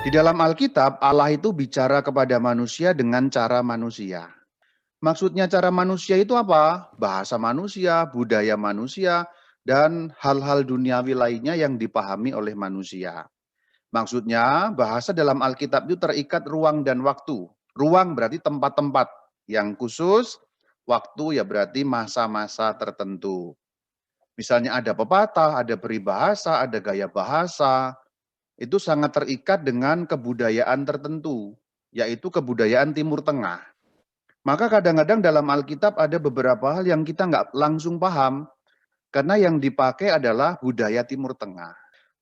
Di dalam Alkitab, Allah itu bicara kepada manusia dengan cara manusia. Maksudnya cara manusia itu apa? Bahasa manusia, budaya manusia, dan hal-hal duniawi lainnya yang dipahami oleh manusia. Maksudnya bahasa dalam Alkitab itu terikat ruang dan waktu. Ruang berarti tempat-tempat yang khusus, waktu ya berarti masa-masa tertentu. Misalnya ada pepatah, ada peribahasa, ada gaya bahasa, itu sangat terikat dengan kebudayaan tertentu, yaitu kebudayaan Timur Tengah. Maka kadang-kadang dalam Alkitab ada beberapa hal yang kita nggak langsung paham, karena yang dipakai adalah budaya Timur Tengah.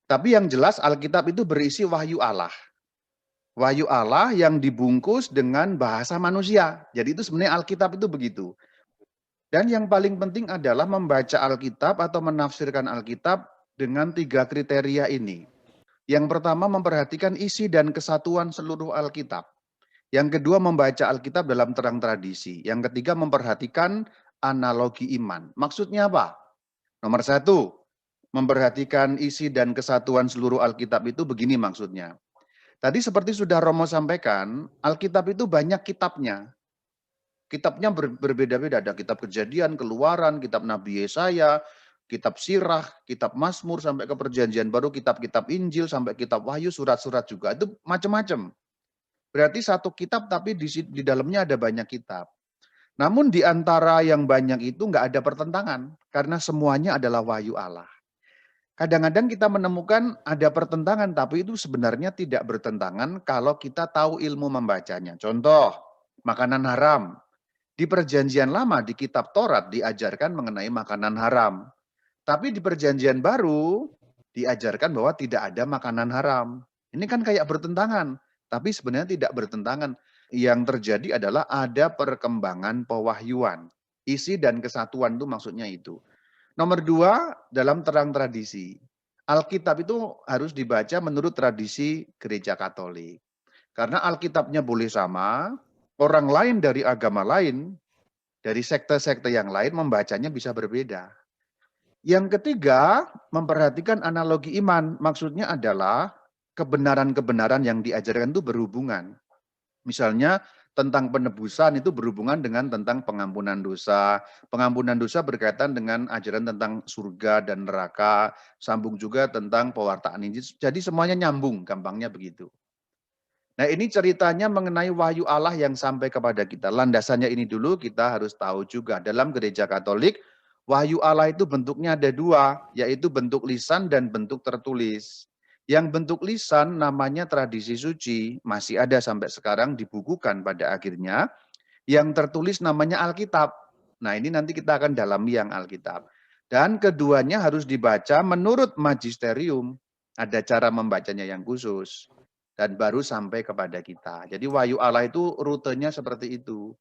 Tapi yang jelas Alkitab itu berisi wahyu Allah. Wahyu Allah yang dibungkus dengan bahasa manusia. Jadi itu sebenarnya Alkitab itu begitu. Dan yang paling penting adalah membaca Alkitab atau menafsirkan Alkitab dengan 3 kriteria ini. Yang pertama memperhatikan isi dan kesatuan seluruh Alkitab. Yang kedua membaca Alkitab dalam terang tradisi. Yang ketiga memperhatikan analogi iman. Maksudnya apa? Nomor 1, memperhatikan isi dan kesatuan seluruh Alkitab itu begini maksudnya. Tadi seperti sudah Romo sampaikan, Alkitab itu banyak kitabnya. Kitabnya berbeda-beda, ada kitab Kejadian, Keluaran, kitab Nabi Yesaya, kitab Sirah, kitab Mazmur, sampai ke Perjanjian Baru, kitab-kitab Injil, sampai kitab Wahyu, surat-surat juga. Itu macam-macam. Berarti satu kitab tapi di dalamnya ada banyak kitab. Namun di antara yang banyak itu nggak ada pertentangan, karena semuanya adalah wahyu Allah. Kadang-kadang kita menemukan ada pertentangan, tapi itu sebenarnya tidak bertentangan kalau kita tahu ilmu membacanya. Contoh, makanan haram. Di Perjanjian Lama, di kitab Taurat diajarkan mengenai makanan haram. Tapi di Perjanjian Baru diajarkan bahwa tidak ada makanan haram. Ini kan kayak bertentangan, tapi sebenarnya tidak bertentangan. Yang terjadi adalah ada perkembangan pewahyuan. Isi dan kesatuan itu maksudnya itu. Nomor 2, dalam terang tradisi. Alkitab itu harus dibaca menurut tradisi Gereja Katolik. Karena Alkitabnya boleh sama, orang lain dari agama lain, dari sekte-sekte yang lain membacanya bisa berbeda. Yang ketiga, memperhatikan analogi iman. Maksudnya adalah kebenaran-kebenaran yang diajarkan itu berhubungan. Misalnya tentang penebusan itu berhubungan dengan tentang pengampunan dosa. Pengampunan dosa berkaitan dengan ajaran tentang surga dan neraka. Sambung juga tentang pewartaan Injil. Jadi semuanya nyambung, gampangnya begitu. Nah ini ceritanya mengenai wahyu Allah yang sampai kepada kita. Landasannya ini dulu kita harus tahu juga. Dalam Gereja Katolik, wahyu Allah itu bentuknya ada 2, yaitu bentuk lisan dan bentuk tertulis. Yang bentuk lisan namanya tradisi suci, masih ada sampai sekarang dibukukan pada akhirnya. Yang tertulis namanya Alkitab. Nah ini nanti kita akan dalami yang Alkitab. Dan keduanya harus dibaca menurut magisterium. Ada cara membacanya yang khusus. Dan baru sampai kepada kita. Jadi wahyu Allah itu rutenya seperti itu.